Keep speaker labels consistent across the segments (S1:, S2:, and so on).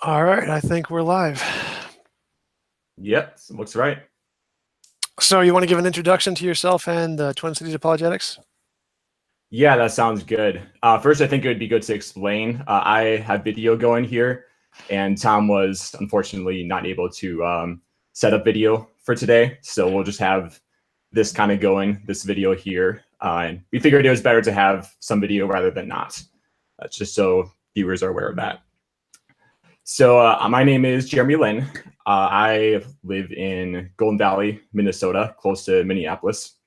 S1: All right, I think we're live.
S2: Yep, looks right.
S1: So you want to give an introduction to yourself and Twin Cities Apologetics?
S2: Yeah, that sounds good. First, I think it would be good to explain. I have video going here, and Tom was unfortunately not able to set up video for today. So we'll just have this kind of going, this video here. And we figured it was better to have some video rather than not. That's just so viewers are aware of that. So my name is Jeremy Lynn. I live in Golden Valley, Minnesota, close to Minneapolis.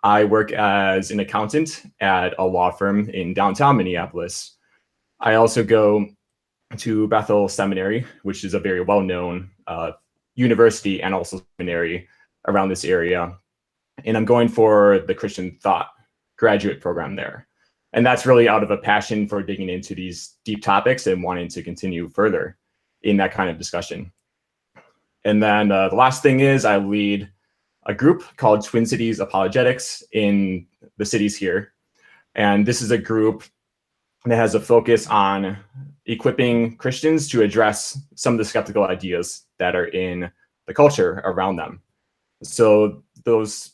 S2: I work as an accountant at a law firm in downtown Minneapolis. I also go to Bethel Seminary, which is a very well-known university and also seminary around this area. And I'm going for the Christian Thought graduate program there. And that's really out of a passion for digging into these deep topics and wanting to continue further in that kind of discussion. And then the last thing is I lead a group called Twin Cities Apologetics in the cities here. And this is a group that has a focus on equipping Christians to address some of the skeptical ideas that are in the culture around them. So those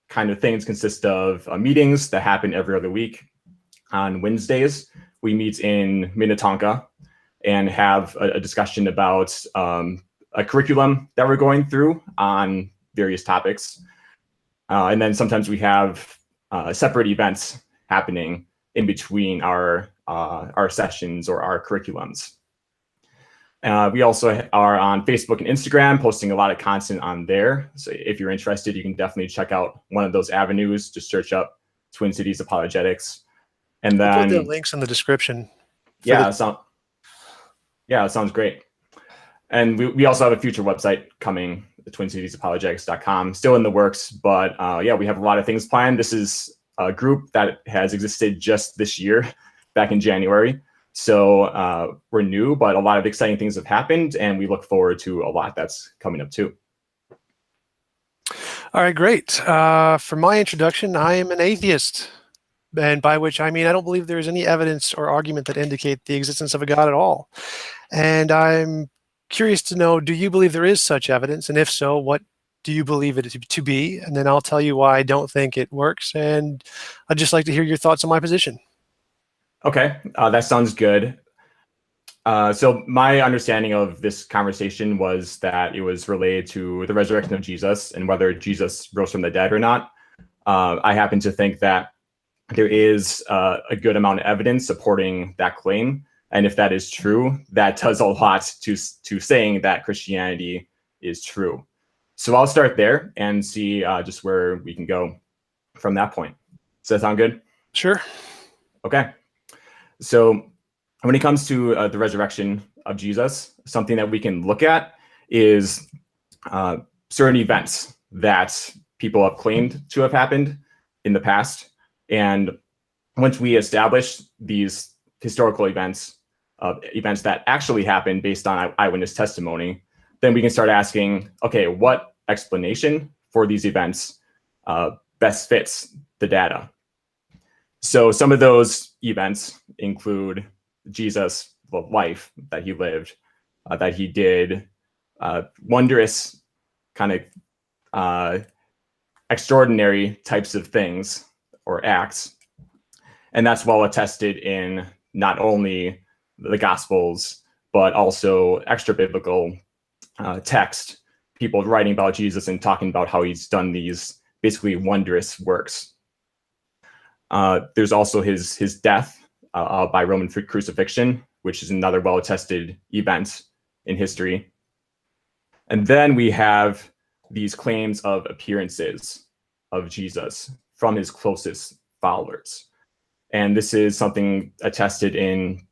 S2: kind of things consist of meetings that happen every other week. On Wednesdays, we meet in Minnetonka and have a discussion about a curriculum that we're going through on various topics. And then sometimes we have separate events happening in between our sessions or our curriculums. We also are on Facebook and Instagram, posting a lot of content on there. So if you're interested, you can definitely check out one of those avenues. Just search up Twin Cities Apologetics. And then
S1: I'll put the links in the description.
S2: Yeah, it sounds great. And we also have a future website coming, TwinCitiesApologetics.com, still in the works. But yeah, we have a lot of things planned. This is a group that has existed just this year, back in January. So we're new, but a lot of exciting things have happened, and we look forward to a lot that's coming up too.
S1: All right, great. For my introduction, I am an atheist. And by which I mean I don't believe there is any evidence or argument that indicate the existence of a God at all. And I'm curious to know, do you believe there is such evidence? And if so, what do you believe it to be? And then I'll tell you why I don't think it works. And I'd just like to hear your thoughts on my position.
S2: Okay, that sounds good. So my understanding of this conversation was that it was related to the resurrection of Jesus and whether Jesus rose from the dead or not. I happen to think that there is a good amount of evidence supporting that claim. And if that is true, that does a lot to saying that Christianity is true. So I'll start there and see just where we can go from that point. Does that sound good?
S1: Sure.
S2: Okay. So when it comes to the resurrection of Jesus, something that we can look at is certain events that people have claimed to have happened in the past. And once we establish these historical events, events that actually happened based on eyewitness testimony, then we can start asking, okay, what explanation for these events best fits the data? So some of those events include Jesus' life that he lived, that he did wondrous kind of extraordinary types of things or acts. And that's well attested in not only the Gospels, but also extra biblical text, people writing about Jesus and talking about how he's done these basically wondrous works. There's also his death by Roman crucifixion, which is another well attested event in history. And then we have these claims of appearances of Jesus from his closest followers. And this is something attested in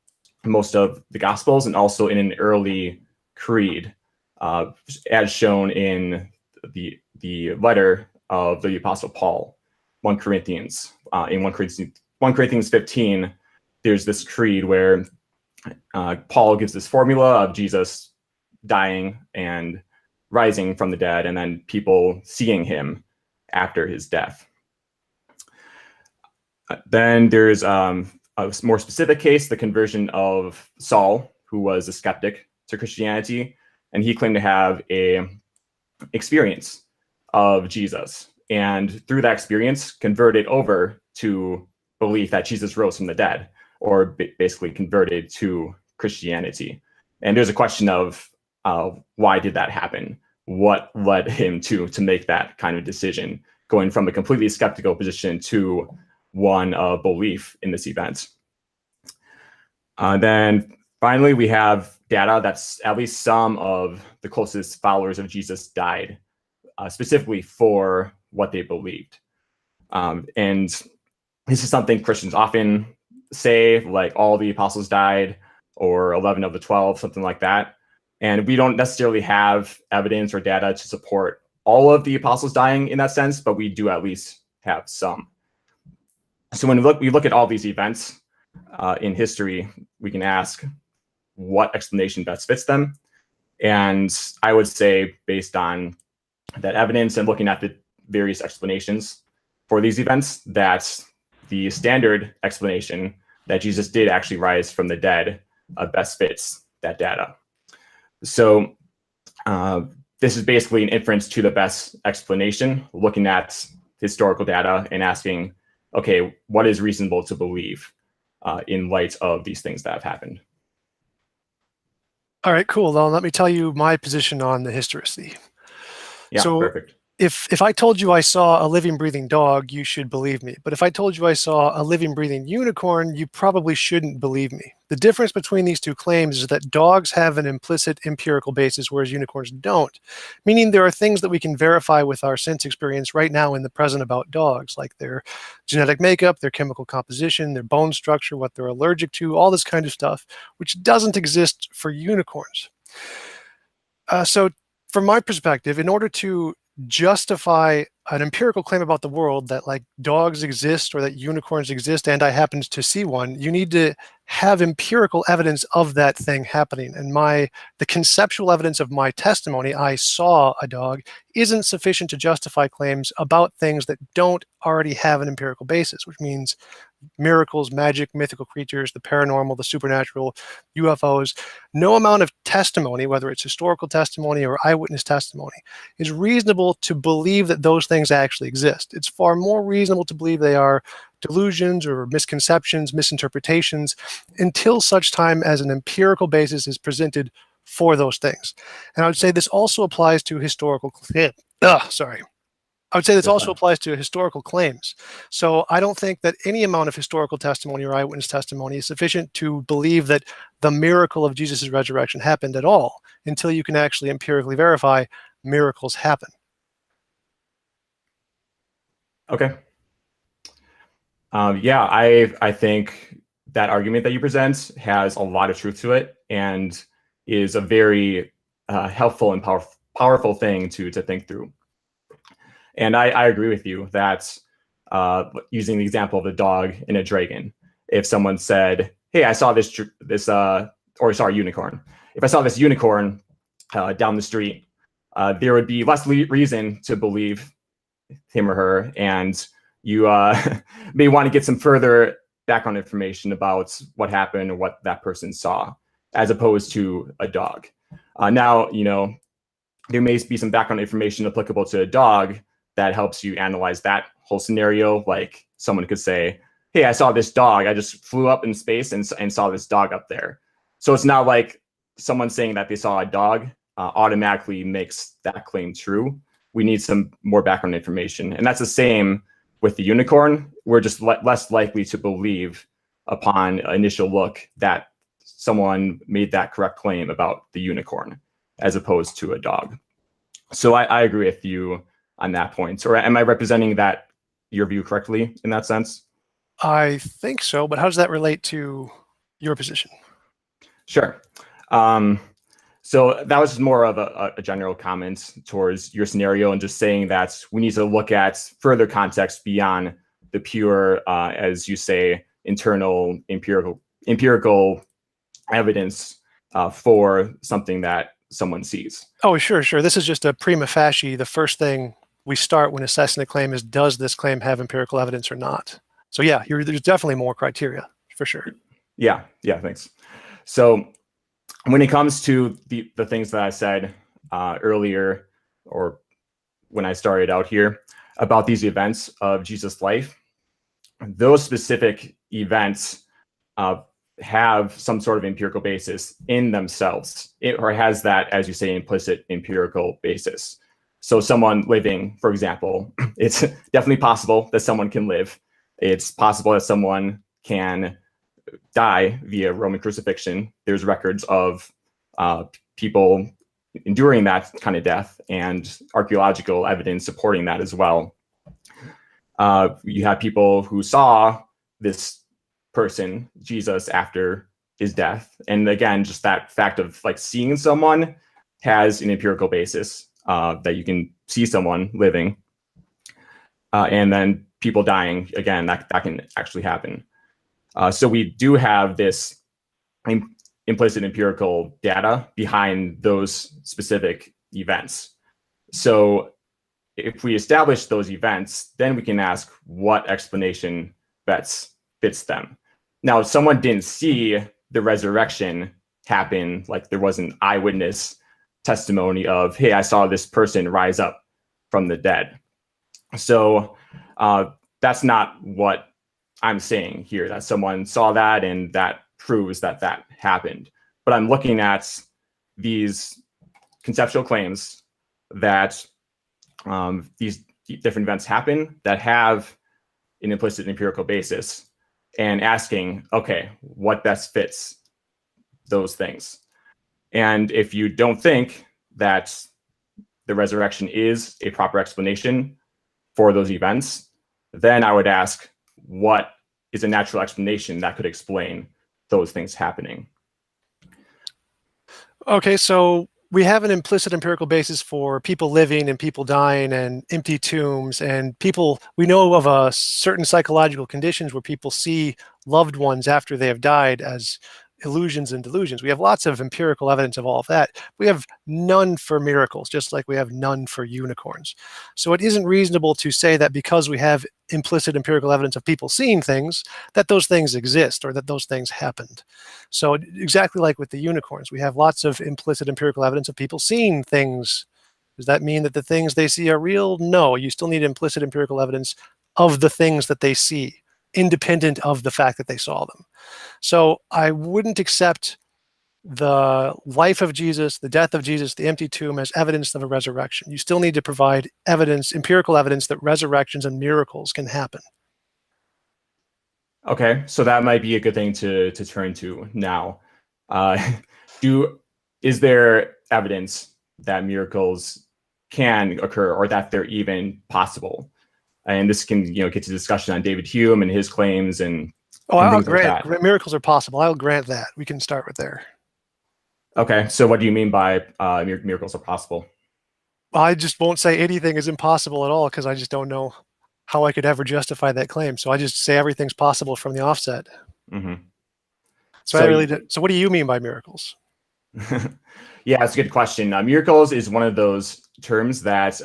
S2: most of the Gospels and also in an early creed, as shown in the letter of the Apostle Paul, 1 Corinthians. In 1 Corinthians 15, there's this creed where Paul gives this formula of Jesus dying and rising from the dead, and then people seeing him after his death. Then there's a more specific case, the conversion of Saul, who was a skeptic to Christianity, and he claimed to have a experience of Jesus, and through that experience converted over to belief that Jesus rose from the dead, or basically converted to Christianity. And there's a question of why did that happen? What led him to make that kind of decision, going from a completely skeptical position to one of belief in this event? Then finally, we have data that's at least some of the closest followers of Jesus died, specifically for what they believed. And this is something Christians often say, like all the apostles died, or 11 of the 12, something like that. And we don't necessarily have evidence or data to support all of the apostles dying in that sense, but we do at least have some. So when we look at all these events in history, we can ask what explanation best fits them. And I would say, based on that evidence and looking at the various explanations for these events, that the standard explanation that Jesus did actually rise from the dead best fits that data. So this is basically an inference to the best explanation, looking at historical data and asking, okay, what is reasonable to believe in light of these things that have happened?
S1: All right, cool. Well, let me tell you my position on the historicity.
S2: Yeah,
S1: so
S2: perfect.
S1: If I told you I saw a living, breathing dog, you should believe me. But if I told you I saw a living, breathing unicorn, you probably shouldn't believe me. The difference between these two claims is that dogs have an implicit empirical basis, whereas unicorns don't. Meaning there are things that we can verify with our sense experience right now in the present about dogs, like their genetic makeup, their chemical composition, their bone structure, what they're allergic to, all this kind of stuff, which doesn't exist for unicorns. So from my perspective, in order to justify an empirical claim about the world that like dogs exist or that unicorns exist and I happened to see one, you need to have empirical evidence of that thing happening. And the conceptual evidence of my testimony, I saw a dog, isn't sufficient to justify claims about things that don't already have an empirical basis, which means miracles, magic, mythical creatures, the paranormal, the supernatural, UFOs. No amount of testimony, whether it's historical testimony or eyewitness testimony, is reasonable to believe that those things actually exist. It's far more reasonable to believe they are delusions or misconceptions, misinterpretations, until such time as an empirical basis is presented for those things. And I would say this also applies to historical claims. So I don't think that any amount of historical testimony or eyewitness testimony is sufficient to believe that the miracle of Jesus' resurrection happened at all, until you can actually empirically verify miracles happen.
S2: Okay. Yeah, I think that argument that you present has a lot of truth to it and is a very helpful and powerful thing to think through. And I agree with you that using the example of a dog and a dragon, if someone said, "Hey, I saw a unicorn. If I saw this unicorn down the street, there would be less reason to believe him or her, and you may want to get some further background information about what happened or what that person saw, as opposed to a dog." Now, there may be some background information applicable to a dog that helps you analyze that whole scenario. Like someone could say, "Hey, I saw this dog. I just flew up in space and saw this dog up there." So it's not like someone saying that they saw a dog automatically makes that claim true. We need some more background information. And that's the same with the unicorn. We're just less likely to believe upon initial look that someone made that correct claim about the unicorn as opposed to a dog. So I agree with you on that point. Or am I representing your view correctly in that sense?
S1: I think so, but how does that relate to your position?
S2: Sure. So that was more of a general comment towards your scenario, and just saying that we need to look at further context beyond the pure, as you say, internal empirical evidence for something that someone sees.
S1: Oh, sure. This is just a prima facie. The first thing we start when assessing a claim is, does this claim have empirical evidence or not? So yeah, there's definitely more criteria for sure.
S2: Yeah, thanks. So when it comes to the things that I said earlier, or when I started out here, about these events of Jesus' life, those specific events have some sort of empirical basis in themselves, or has that, as you say, implicit empirical basis. So someone living, for example, it's definitely possible that someone can live. It's possible that someone can die via Roman crucifixion. There's records of people enduring that kind of death and archaeological evidence supporting that as well. You have people who saw this person, Jesus, after his death. And again, just that fact of like seeing someone has an empirical basis, that you can see someone living. And then people dying, again, that can actually happen. So we do have this implicit empirical data behind those specific events. So if we establish those events, then we can ask what explanation fits them. Now, if someone didn't see the resurrection happen, like there was an eyewitness testimony of, hey, I saw this person rise up from the dead. So that's not what I'm saying here, that someone saw that and that proves that that happened. But I'm looking at these conceptual claims that these different events happen that have an implicit empirical basis, and asking, okay, what best fits those things? And if you don't think that the resurrection is a proper explanation for those events, then I would ask, what is a natural explanation that could explain those things happening?
S1: Okay, so we have an implicit empirical basis for people living and people dying and empty tombs, and people, we know of certain psychological conditions where people see loved ones after they have died as illusions and delusions. We have lots of empirical evidence of all of that. We have none for miracles, just like we have none for unicorns. So it isn't reasonable to say that because we have implicit empirical evidence of people seeing things, that those things exist or that those things happened. So exactly like with the unicorns, we have lots of implicit empirical evidence of people seeing things. Does that mean that the things they see are real? No, you still need implicit empirical evidence of the things that they see, independent of the fact that they saw them. So I wouldn't accept the life of Jesus, the death of Jesus, the empty tomb as evidence of a resurrection. You still need to provide evidence, empirical evidence, that resurrections and miracles can happen.
S2: Okay, so that might be a good thing to turn to now. Is there evidence that miracles can occur, or that they're even possible? And this can, get to discussion on David Hume and his claims and
S1: I'll
S2: things like
S1: grant
S2: that.
S1: miracles are possible. I'll grant that. We can start with there.
S2: Okay, so what do you mean by miracles are possible?
S1: I just won't say anything is impossible at all, because I just don't know how I could ever justify that claim. So I just say everything's possible from the offset.
S2: Mm-hmm.
S1: So what do you mean by miracles?
S2: Yeah, that's a good question. Miracles is one of those terms that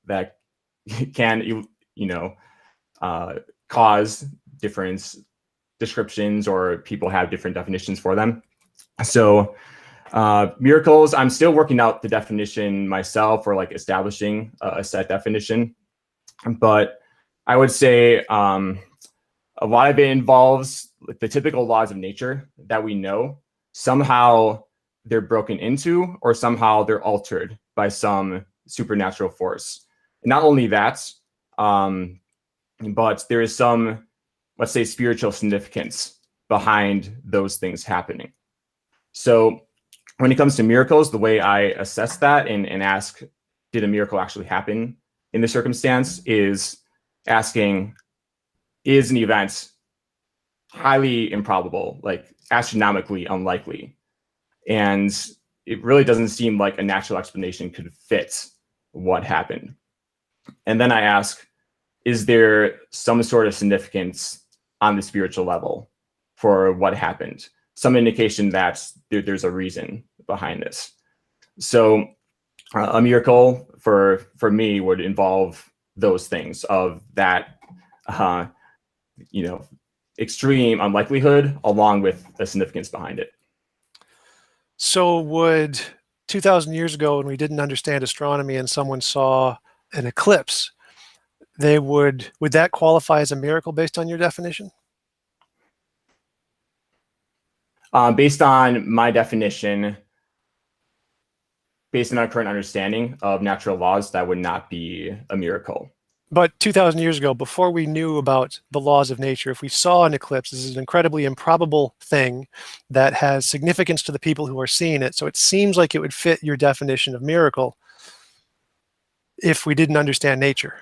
S2: that can cause different descriptions, or people have different definitions for them. So miracles, I'm still working out the definition myself, or like establishing a set definition. But I would say a lot of it involves the typical laws of nature that we know. Somehow they're broken into, or somehow they're altered by some supernatural force. And not only that, but there is some, let's say, spiritual significance behind those things happening. So when it comes to miracles, the way I assess that and ask, did a miracle actually happen in this circumstance, is asking, is an event highly improbable, like astronomically unlikely? And it really doesn't seem like a natural explanation could fit what happened. And then I ask, is there some sort of significance on the spiritual level for what happened? Some indication that there's a reason behind this. So a miracle for me would involve those things, of that extreme unlikelihood, along with the significance behind it.
S1: So would 2,000 years ago, when we didn't understand astronomy and someone saw an eclipse, would that qualify as a miracle based on your definition?
S2: Based on my definition, based on our current understanding of natural laws, that would not be a miracle.
S1: But 2,000 years ago, before we knew about the laws of nature, if we saw an eclipse, this is an incredibly improbable thing that has significance to the people who are seeing it. So it seems like it would fit your definition of miracle if we didn't understand nature.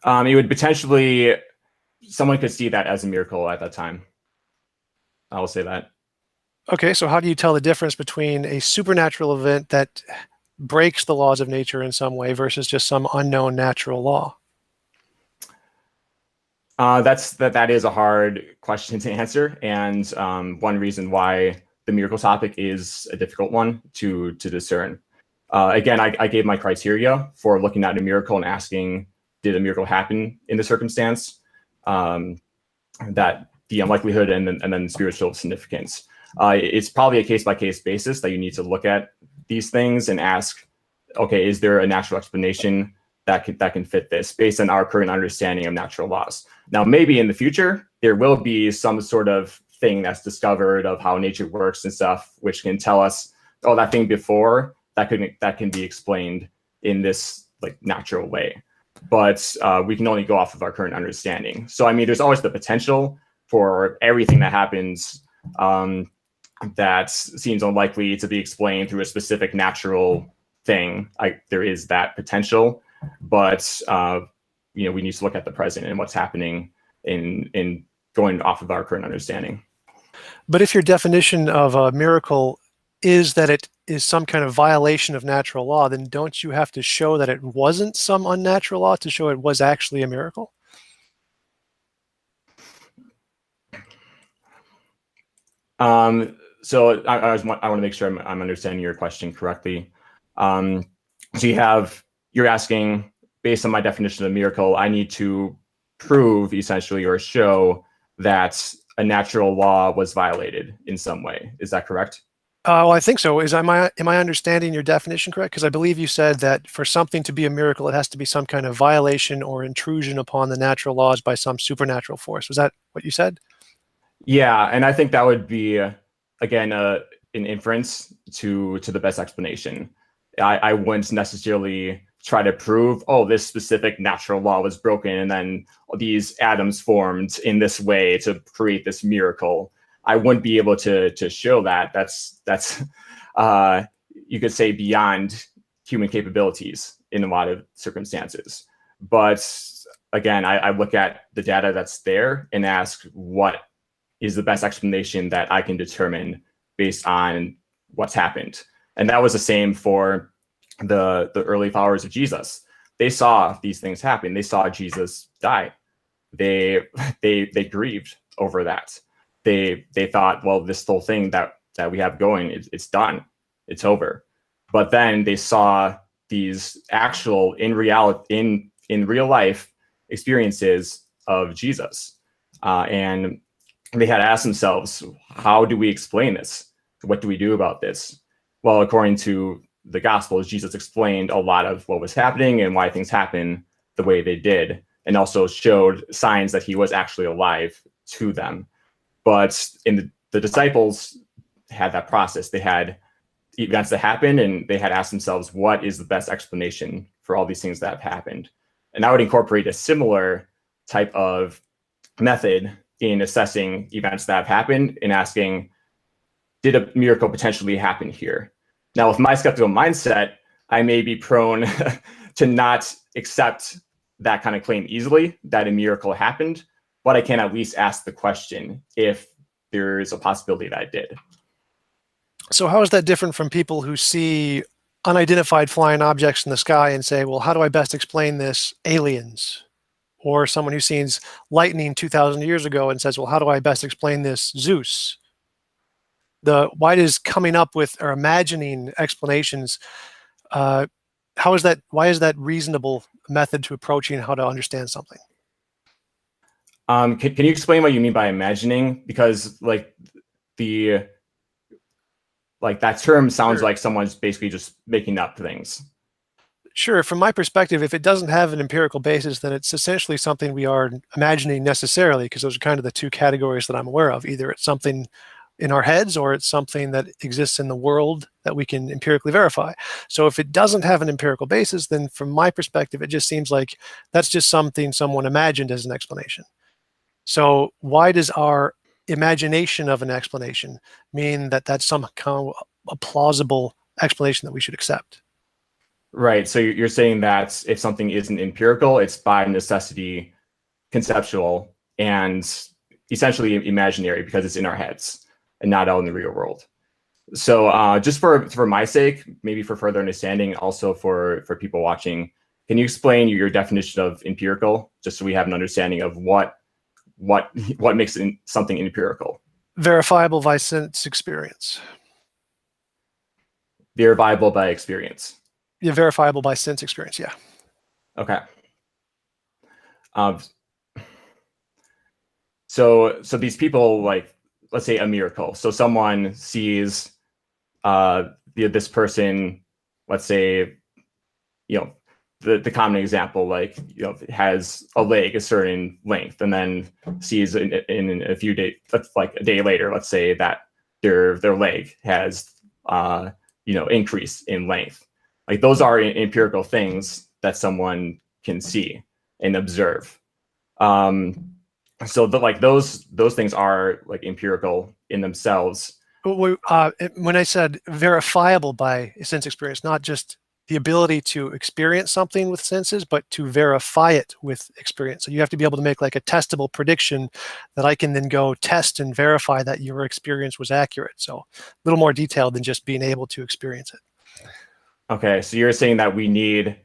S2: It would potentially, someone could see that as a miracle at that time. I will say that.
S1: Okay, so how do you tell the difference between a supernatural event that breaks the laws of nature in some way versus just some unknown natural law?
S2: That is a hard question to answer, and one reason why the miracle topic is a difficult one to discern. Again, I gave my criteria for looking at a miracle and asking, did a miracle happen in the circumstance? That the unlikelihood and then spiritual significance. It's probably a case-by-case basis that you need to look at these things and ask, okay, is there a natural explanation that can fit this based on our current understanding of natural laws? Now, maybe in the future, there will be some sort of thing that's discovered of how nature works and stuff, which can tell us, oh, that thing before, that can be explained in this like natural way. But we can only go off of our current understanding. So, I mean, there's always the potential for everything that happens that seems unlikely to be explained through a specific natural thing. There is that potential, but we need to look at the present and what's happening in going off of our current understanding.
S1: But if your definition of a miracle is that it is some kind of violation of natural law, then don't you have to show that it wasn't some unnatural law to show it was actually a miracle?
S2: So I want to make sure I'm understanding your question correctly. So you're asking, based on my definition of miracle, I need to prove essentially or show that a natural law was violated in some way. Is that correct?
S1: Well, I think so. Am I understanding your definition correct? Because I believe you said that for something to be a miracle, it has to be some kind of violation or intrusion upon the natural laws by some supernatural force. Was that what you said?
S2: Yeah, and I think that would be again an inference to the best explanation. I wouldn't necessarily try to prove, oh, this specific natural law was broken and then these atoms formed in this way to create this miracle. I wouldn't be able to show that. That's you could say beyond human capabilities in a lot of circumstances. But again, I look at the data that's there and ask, what is the best explanation that I can determine based on what's happened? And that was the same for the early followers of Jesus. They saw these things happen. They saw Jesus die. They grieved over that. They thought, well, this whole thing that we have going, it's done. It's over. But then they saw these actual in real life experiences of Jesus. And they had asked themselves, how do we explain this? What do we do about this? Well, according to the Gospels, Jesus explained a lot of what was happening and why things happened the way they did, and also showed signs that he was actually alive to them. But the disciples had that process. They had events that happened, and they had asked themselves, what is the best explanation for all these things that have happened? And I would incorporate a similar type of method in assessing events that have happened and asking, did a miracle potentially happen here? Now, with my skeptical mindset, I may be prone to not accept that kind of claim easily, that a miracle happened, but I can at least ask the question if there's a possibility that it did.
S1: So how is that different from people who see unidentified flying objects in the sky and say, well, how do I best explain this? Aliens. Or someone who sees lightning 2,000 years ago and says, well, how do I best explain this? Zeus. Why does coming up with or imagining explanations, why is that reasonable method to approaching how to understand something?
S2: Can you explain what you mean by imagining? Because like Like that term sounds
S1: Sure.
S2: like someone's basically just making up things.
S1: Sure, from my perspective, if it doesn't have an empirical basis, then it's essentially something we are imagining necessarily, because those are kind of the two categories that I'm aware of. Either it's something in our heads or it's something that exists in the world that we can empirically verify. So if it doesn't have an empirical basis, then from my perspective, it just seems like that's just something someone imagined as an explanation. So why does our imagination of an explanation mean that that's some kind of a plausible explanation that we should accept?
S2: Right. So you're saying that if something isn't empirical, it's by necessity conceptual and essentially imaginary because it's in our heads and not out in the real world. So just for my sake, maybe for further understanding, also for people watching, can you explain your definition of empirical, just so we have an understanding of what makes something empirical?
S1: Verifiable by sense experience.
S2: Verifiable by experience.
S1: Yeah, verifiable by sense experience. Yeah.
S2: Okay. Um, so these people, like, let's say a miracle. So someone sees this person, let's say, the common example, like, has a leg a certain length, and then sees in a few days, like a day later, let's say that their leg has increase in length. Like those are empirical things that someone can see and observe. So those things are like empirical in themselves.
S1: When I said verifiable by sense experience, not just the ability to experience something with senses, but to verify it with experience. So you have to be able to make like a testable prediction that I can then go test and verify that your experience was accurate. So a little more detailed than just being able to experience it.
S2: Okay, so you're saying that we need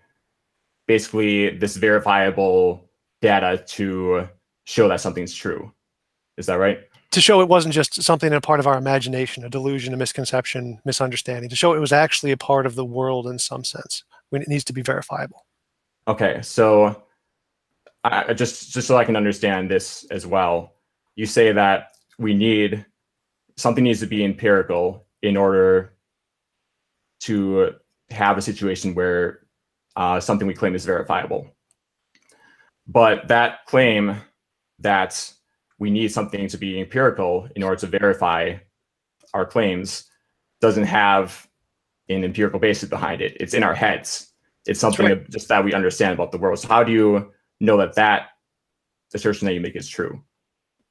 S2: basically this verifiable data to show that something's true. Is that right?
S1: To show it wasn't just something a part of our imagination, a delusion, a misconception, misunderstanding, to show it was actually a part of the world in some sense, when it needs to be verifiable.
S2: Okay, so just so I can understand this as well, you say that something needs to be empirical in order to have a situation where something we claim is verifiable. But that claim that we need something to be empirical in order to verify our claims doesn't have an empirical basis behind it. It's in our heads. It's something
S1: right.
S2: just that we understand about the world. So how do you know that assertion that you make is true?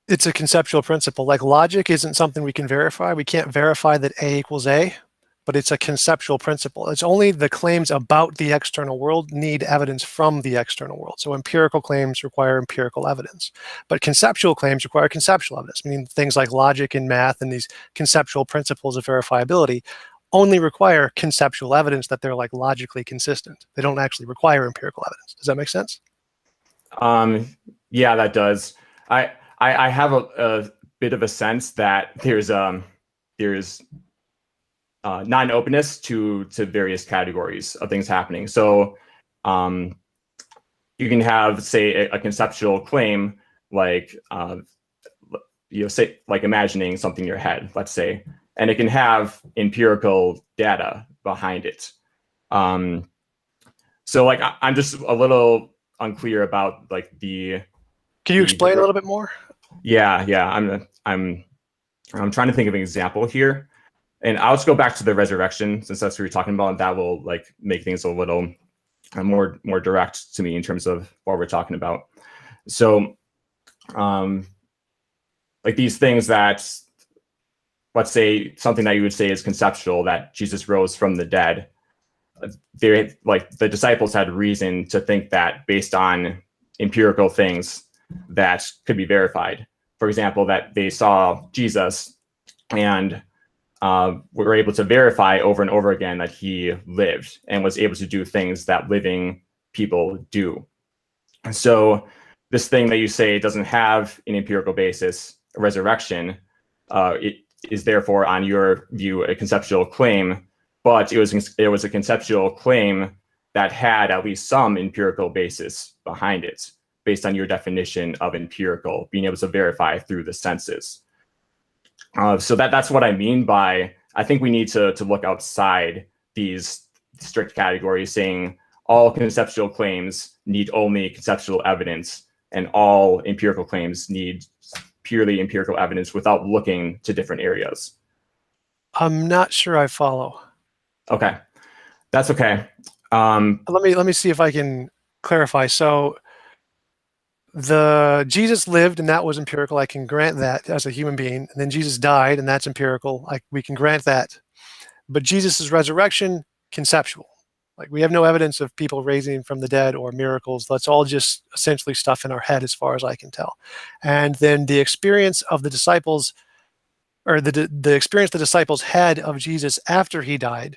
S1: It's a conceptual principle. Like logic isn't something we can verify. We can't verify that A equals A, but it's a conceptual principle. It's only the claims about the external world need evidence from the external world. So empirical claims require empirical evidence, but conceptual claims require conceptual evidence, meaning things like logic and math and these conceptual principles of verifiability only require conceptual evidence that they're like logically consistent. They don't actually require empirical evidence. Does that make sense?
S2: Yeah, that does. I have a bit of a sense that there's non-openness to various categories of things happening. So you can have, say, a conceptual claim like say like imagining something in your head, let's say, and it can have empirical data behind it. So like I'm just a little unclear about like the.
S1: Can you explain a little bit more?
S2: Yeah. I'm trying to think of an example here, and I'll just go back to the resurrection since that's what you're talking about, and that will like make things a little more direct to me in terms of what we're talking about. So, like these things that, let's say something that you would say is conceptual, that Jesus rose from the dead. They, like the disciples, had reason to think that based on empirical things that could be verified. For example, that they saw Jesus and were able to verify over and over again that he lived and was able to do things that living people do. So this thing that you say doesn't have an empirical basis, a resurrection, it is therefore, on your view, a conceptual claim, but it was a conceptual claim that had at least some empirical basis behind it, based on your definition of empirical, being able to verify through the senses. So that's what I mean by I think we need to look outside these strict categories, saying all conceptual claims need only conceptual evidence, and all empirical claims need purely empirical evidence without looking to different areas.
S1: I'm not sure I follow.
S2: Okay, that's okay.
S1: Let me see if I can clarify. So the Jesus lived, and that was empirical. I can grant that as a human being. And then Jesus died, and that's empirical. We can grant that. But Jesus' resurrection, conceptual. Like, we have no evidence of people raising from the dead or miracles. That's all just essentially stuff in our head, as far as I can tell. And then the experience of the disciples, or the experience the disciples had of Jesus after he died,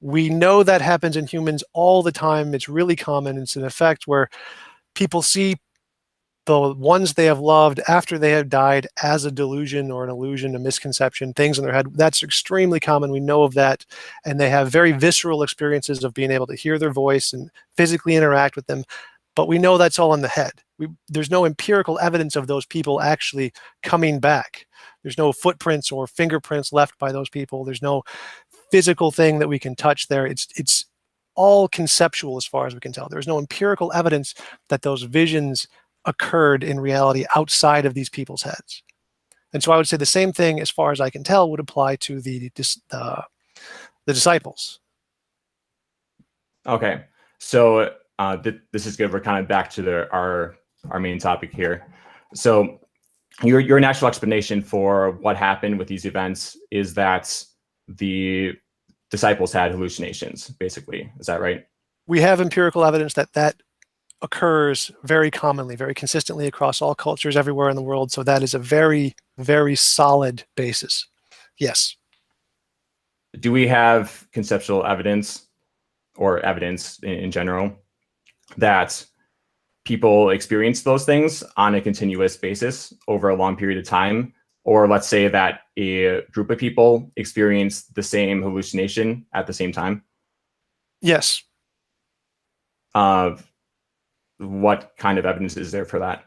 S1: we know that happens in humans all the time. It's really common. It's an effect where people see the ones they have loved after they have died as a delusion or an illusion, a misconception, things in their head. That's extremely common. We know of that. And they have very visceral experiences of being able to hear their voice and physically interact with them. But we know that's all in the head. There's no empirical evidence of those people actually coming back. There's no footprints or fingerprints left by those people. There's no physical thing that we can touch there. It's all conceptual as far as we can tell. There's no empirical evidence that those visions occurred in reality outside of these people's heads. And so I would say the same thing, as far as I can tell, would apply to the disciples.
S2: Okay, so this is good. We're kind of back to our main topic here. So your natural explanation for what happened with these events is that the disciples had hallucinations, basically. Is that right?
S1: We have empirical evidence that occurs very commonly, very consistently across all cultures everywhere in the world. So that is a very, very solid basis. Yes.
S2: Do we have conceptual evidence, or evidence in general, that people experience those things on a continuous basis over a long period of time? Or let's say that a group of people experience the same hallucination at the same time?
S1: Yes.
S2: What kind of evidence is there for that?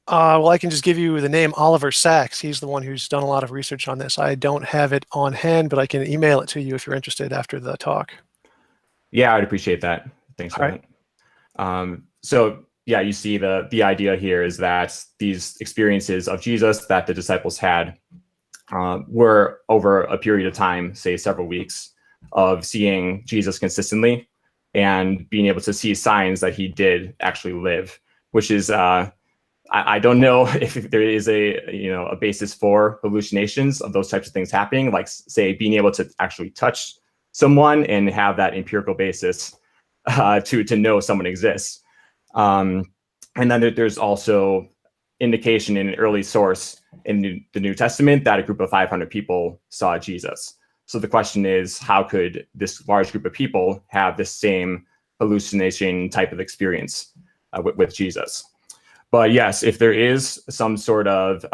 S1: Well, I can just give you the name Oliver Sacks. He's the one who's done a lot of research on this. I don't have it on hand, but I can email it to you if you're interested after the talk.
S2: Yeah, I'd appreciate that. Thanks for that. So yeah, you see the idea here is that these experiences of Jesus that the disciples had were over a period of time, say several weeks, of seeing Jesus consistently and being able to see signs that he did actually live, which is I don't know if there is a basis for hallucinations of those types of things happening, like say being able to actually touch someone and have that empirical basis to know someone exists. And then there's also indication in an early source in the New Testament that a group of 500 people saw Jesus. So the question is, how could this large group of people have the same hallucination type of experience with Jesus? But yes, if there is some sort of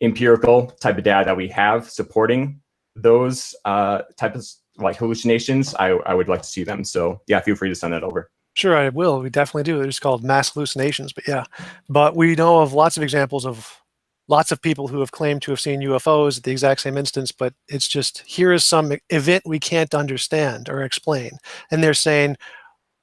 S2: empirical type of data that we have supporting those types of like hallucinations, I would like to see them. So yeah, feel free to send that over.
S1: Sure, I will. We definitely do. They're just called mass hallucinations, but yeah. But we know of lots of examples of lots of people who have claimed to have seen UFOs at the exact same instance, but it's just, here is some event we can't understand or explain. And they're saying,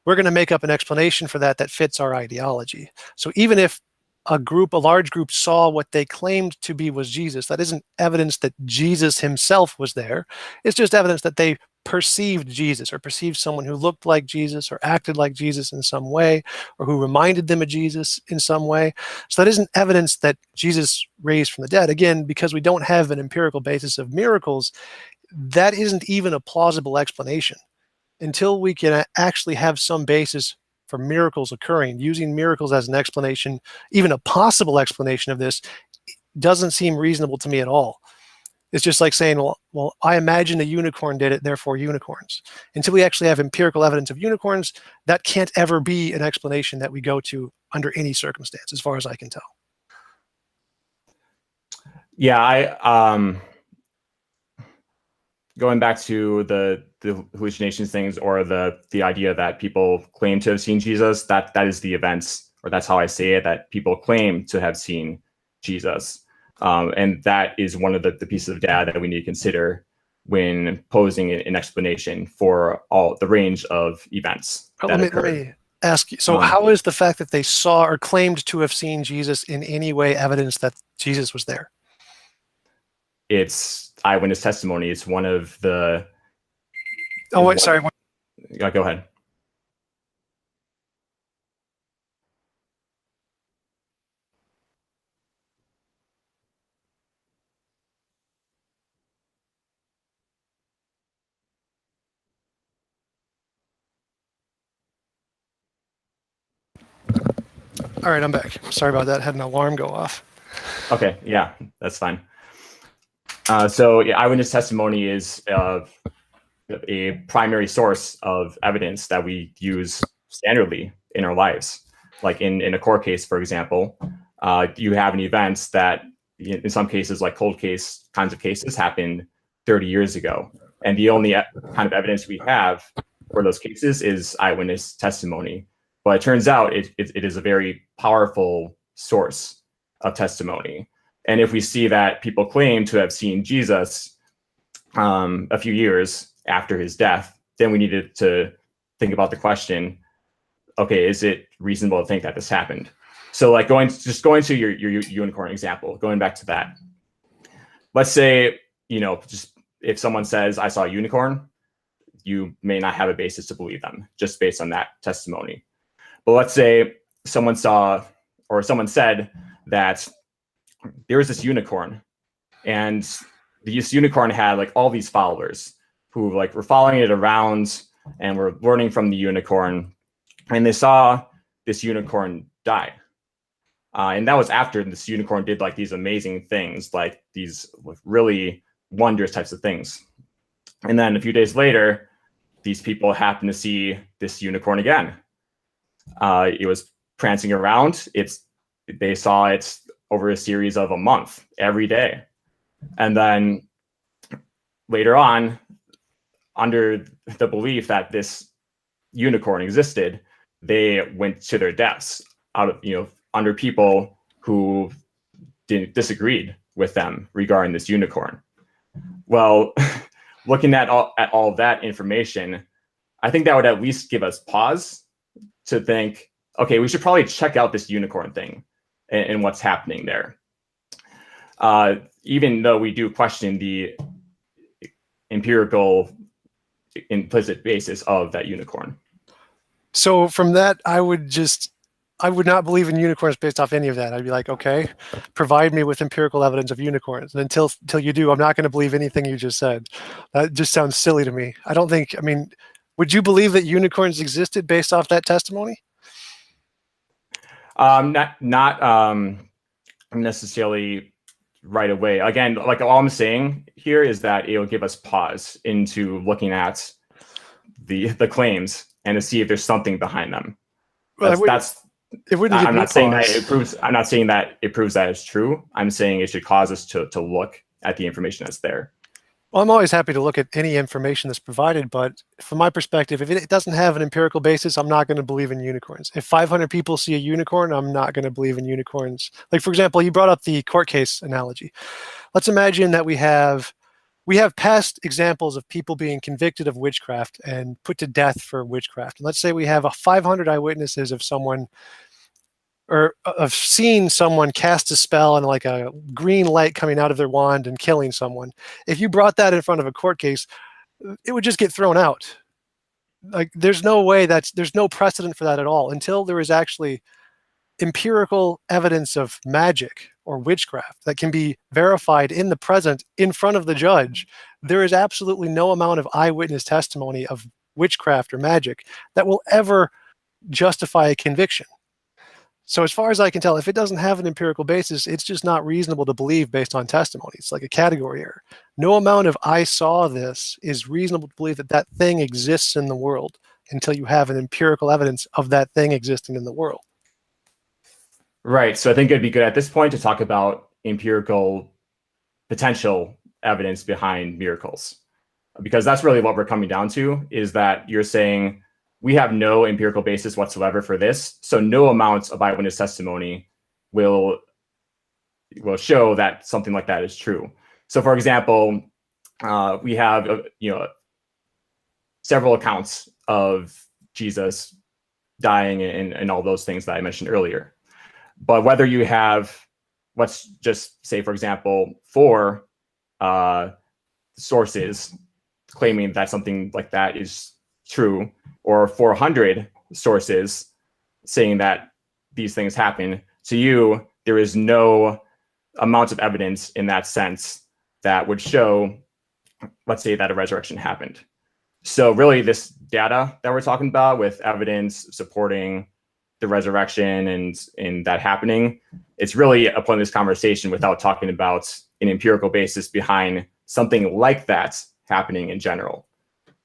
S1: we're going to make up an explanation for that fits our ideology. So even if a large group saw what they claimed to be was Jesus, that isn't evidence that Jesus himself was there. It's just evidence that they perceived Jesus, or perceived someone who looked like Jesus or acted like Jesus in some way, or who reminded them of Jesus in some way. So that isn't evidence that Jesus raised from the dead. Again, because we don't have an empirical basis of miracles, that isn't even a plausible explanation. Until we can actually have some basis for miracles occurring, using miracles as an explanation, even a possible explanation of this, doesn't seem reasonable to me at all. It's just like saying, well, I imagine a unicorn did it, therefore unicorns. Until we actually have empirical evidence of unicorns, that can't ever be an explanation that we go to under any circumstance, as far as I can tell.
S2: Yeah, going back to the hallucinations things, or the idea that people claim to have seen Jesus, that is the events, or that's how I say it, that people claim to have seen Jesus. And that is one of the pieces of data that we need to consider when posing an explanation for all the range of events that
S1: Let
S2: occurred.
S1: me ask you, so how is the fact that they saw or claimed to have seen Jesus in any way evidence that Jesus was there?
S2: It's eyewitness testimony. It's one of the...
S1: Oh, wait, sorry.
S2: Go ahead.
S1: All right, I'm back. Sorry about that. Had an alarm go off.
S2: Okay, yeah, that's fine. So eyewitness testimony is a primary source of evidence that we use standardly in our lives. Like in a court case, for example, you have an event that in some cases, like cold case kinds of cases, happened 30 years ago. And the only kind of evidence we have for those cases is eyewitness testimony. But it turns out it is a very powerful source of testimony. And if we see that people claim to have seen Jesus a few years after his death, then we needed to think about the question, okay, is it reasonable to think that this happened? So like going to your unicorn example, going back to that, let's say, just if someone says, I saw a unicorn, you may not have a basis to believe them just based on that testimony. But let's say someone saw, or someone said that there was this unicorn, and this unicorn had like all these followers who like were following it around and were learning from the unicorn, and they saw this unicorn die. And that was after this unicorn did like these amazing things, like these really wondrous types of things. And then a few days later, these people happened to see this unicorn again. It was prancing around. They saw it over a series of a month, every day. And then later on, under the belief that this unicorn existed, they went to their deaths under people who disagreed with them regarding this unicorn. Well, looking at all of that information, I think that would at least give us pause to think, okay, we should probably check out this unicorn thing and what's happening there. Even though we do question the empirical implicit basis of that unicorn.
S1: So from that, I would not believe in unicorns based off any of that. I'd be like, okay, provide me with empirical evidence of unicorns. And until you do, I'm not going to believe anything you just said. That just sounds silly to me. Would you believe that unicorns existed based off that testimony?
S2: Not necessarily right away. Again, like all I'm saying here is that it'll give us pause into looking at the claims and to see if there's something behind them. I'm not saying that it proves that it's true. I'm saying it should cause us to look at the information that's there.
S1: Well, I'm always happy to look at any information that's provided, but from my perspective, if it doesn't have an empirical basis, I'm not going to believe in unicorns. If 500 people see a unicorn, I'm not going to believe in unicorns. Like, for example, you brought up the court case analogy. Let's imagine that we have past examples of people being convicted of witchcraft and put to death for witchcraft. And let's say we have 500 eyewitnesses of someone, or of seeing someone cast a spell and like a green light coming out of their wand and killing someone. If you brought that in front of a court case, it would just get thrown out. Like, there's no way there's no precedent for that at all until there is actually empirical evidence of magic or witchcraft that can be verified in the present in front of the judge. There is absolutely no amount of eyewitness testimony of witchcraft or magic that will ever justify a conviction. So as far as I can tell, if it doesn't have an empirical basis, it's just not reasonable to believe based on testimony. It's like a category error. No amount of I saw this is reasonable to believe that that thing exists in the world until you have an empirical evidence of that thing existing in the world.
S2: Right. So I think it'd be good at this point to talk about empirical potential evidence behind miracles, because that's really what we're coming down to, is that you're saying we have no empirical basis whatsoever for this. So no amount of eyewitness testimony will will show that something like that is true. So, for example, we have several accounts of Jesus dying and all those things that I mentioned earlier. But whether you have, let's just say, for example, 4 sources claiming that something like that is true, or 400 sources saying that these things happen, to you, there is no amount of evidence in that sense that would show, let's say, that a resurrection happened. So really, this data that we're talking about with evidence supporting the resurrection and that happening, it's really a pointless conversation without talking about an empirical basis behind something like that happening in general.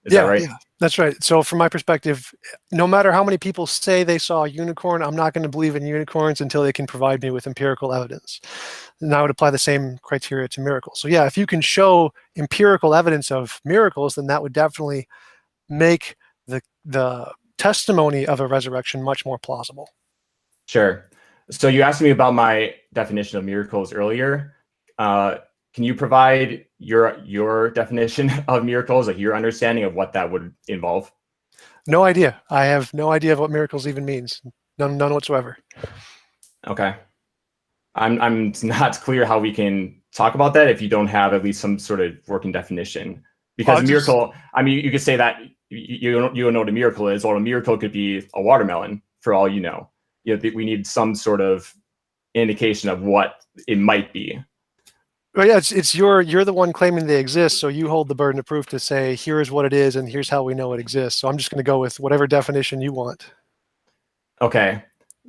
S2: Is that right?
S1: Yeah, that's right. So from my perspective, no matter how many people say they saw a unicorn, I'm not going to believe in unicorns until they can provide me with empirical evidence. And I would apply the same criteria to miracles. So yeah, if you can show empirical evidence of miracles, then that would definitely make the testimony of a resurrection much more plausible.
S2: Sure. So you asked me about my definition of miracles earlier. Can you provide your definition of miracles, like your understanding of what that would involve?
S1: No idea. I have no idea of what miracles even means. None whatsoever.
S2: Okay. I'm not clear how we can talk about that if you don't have at least some sort of working definition. Because miracle, I mean, you could say that you don't know what a miracle is, or a miracle could be a watermelon for all you know. We need some sort of indication of what it might be.
S1: Well, yeah, you're the one claiming they exist, so you hold the burden of proof to say here's what it is and here's how we know it exists. So I'm just going to go with whatever definition you want.
S2: Okay.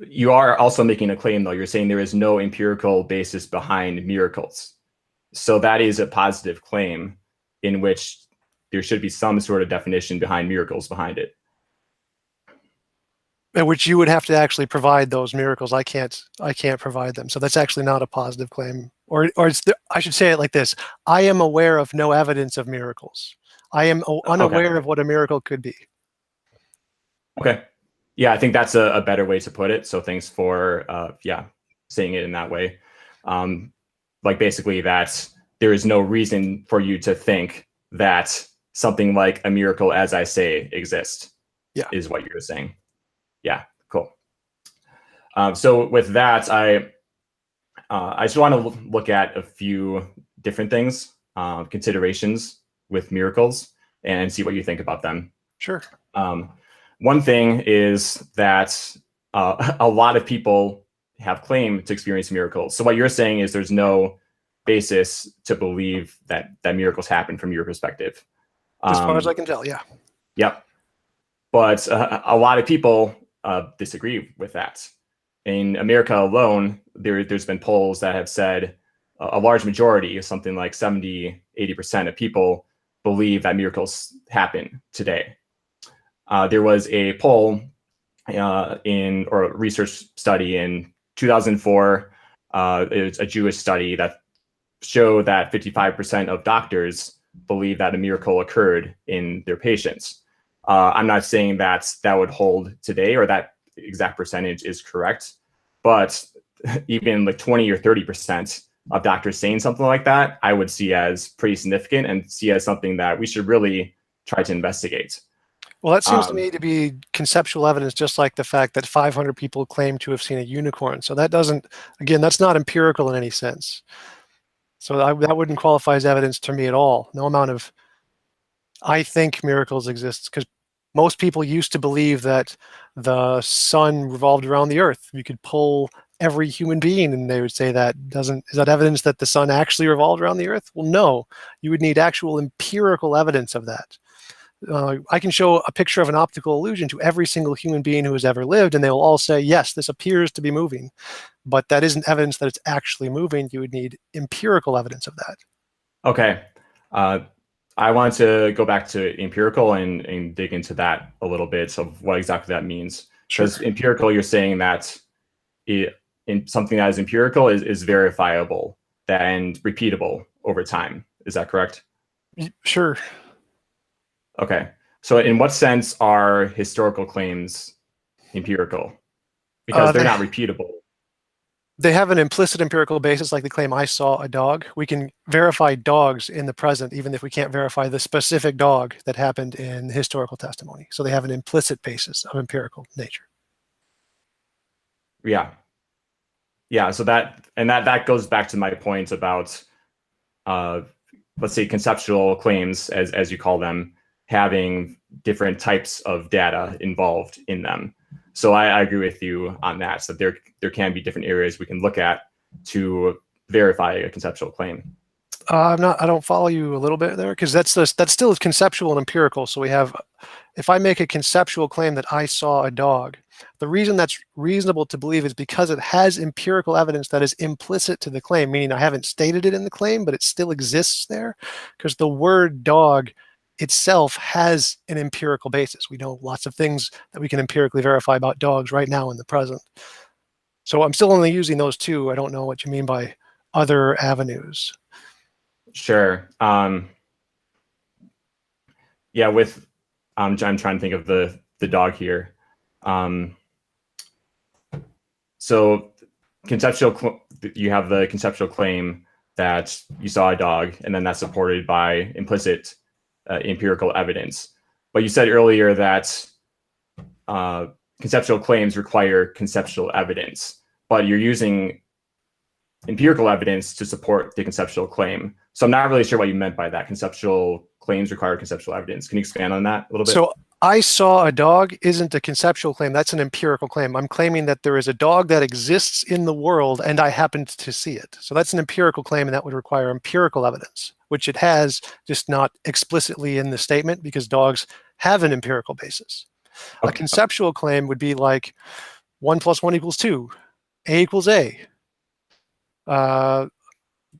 S2: You are also making a claim, though. You're saying there is no empirical basis behind miracles. So that is a positive claim in which there should be some sort of definition behind miracles behind it.
S1: In which you would have to actually provide those miracles. I can't provide them. So that's actually not a positive claim. Or I should say it like this. I am aware of no evidence of miracles. I am unaware of what a miracle could be.
S2: Okay. Yeah, I think that's a better way to put it. So thanks for saying it in that way. Like basically that there is no reason for you to think that something like a miracle, as I say, exists.
S1: Yeah,
S2: is what you're saying. Yeah, cool. So with that, I just want to look at a few different things, considerations with miracles, and see what you think about them.
S1: Sure.
S2: One thing is that a lot of people have claimed to experience miracles. So what you're saying is there's no basis to believe that miracles happen from your perspective.
S1: As far as I can tell, yeah.
S2: Yep. But a lot of people disagree with that. In America alone, there's been polls that have said a large majority, something like 70, 80% of people believe that miracles happen today. There was a poll or a research study in 2004. It was a Jewish study that showed that 55% of doctors believe that a miracle occurred in their patients. I'm not saying that would hold today or that exact percentage is correct, but even like 20 or 30% of doctors saying something like that, I would see as pretty significant and see as something that we should really try to investigate.
S1: Well, that seems to me to be conceptual evidence, just like the fact that 500 people claim to have seen a unicorn. So that doesn't, again, that's not empirical in any sense. So that wouldn't qualify as evidence to me at all. No amount of, I think miracles exist, because most people used to believe that the sun revolved around the earth. You could pull every human being and they would say is that evidence that the sun actually revolved around the earth? Well, no, you would need actual empirical evidence of that. I can show a picture of an optical illusion to every single human being who has ever lived, and they will all say, yes, this appears to be moving. But that isn't evidence that it's actually moving. You would need empirical evidence of that.
S2: Okay. I want to go back to empirical and dig into that a little bit of what exactly that means. Because empirical, you're saying that something that is empirical is verifiable and repeatable over time. Is that correct?
S1: Sure.
S2: Okay. So in what sense are historical claims empirical? Because they're not repeatable.
S1: they have an implicit empirical basis, like the claim I saw a dog. We can verify dogs in the present, even if we can't verify the specific dog that happened in historical testimony. So they have an implicit basis of empirical nature.
S2: Yeah. Yeah. So that goes back to my point about, let's say, conceptual claims, as you call them, having different types of data involved in them. So I agree with you on that. So there can be different areas we can look at to verify a conceptual claim.
S1: I don't follow you a little bit there, because that's still conceptual and empirical. So we have, if I make a conceptual claim that I saw a dog, the reason that's reasonable to believe is because it has empirical evidence that is implicit to the claim, meaning I haven't stated it in the claim, but it still exists there, because the word dog itself has an empirical basis. We know lots of things that we can empirically verify about dogs right now in the present. So I'm still only using those two. I don't know what you mean by other avenues.
S2: Sure. Yeah, with I'm trying to think of the dog here. So you have the conceptual claim that you saw a dog, and then that's supported by implicit empirical evidence. But you said earlier that conceptual claims require conceptual evidence, but you're using empirical evidence to support the conceptual claim. So I'm not really sure what you meant by that. Conceptual claims require conceptual evidence. Can you expand on that a little bit?
S1: So I saw a dog isn't a conceptual claim. That's an empirical claim. I'm claiming that there is a dog that exists in the world and I happened to see it. So that's an empirical claim, and that would require empirical evidence, which it has, just not explicitly in the statement, because dogs have an empirical basis.
S2: Okay.
S1: A conceptual claim would be like 1 + 1 = 2, A = A.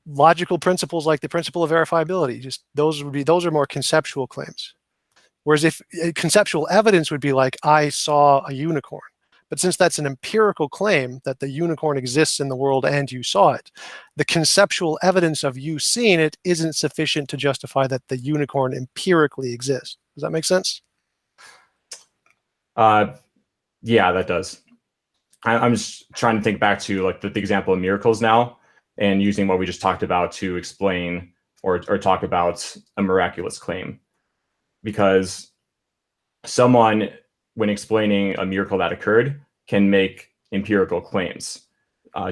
S1: Logical principles like the principle of verifiability, just those are more conceptual claims. Whereas if conceptual evidence would be like, I saw a unicorn. But since that's an empirical claim that the unicorn exists in the world and you saw it, the conceptual evidence of you seeing it isn't sufficient to justify that the unicorn empirically exists. Does that make sense?
S2: Yeah, that does. I'm just trying to think back to like the example of miracles now, and using what we just talked about to explain or talk about a miraculous claim. Because someone, when explaining a miracle that occurred, can make empirical claims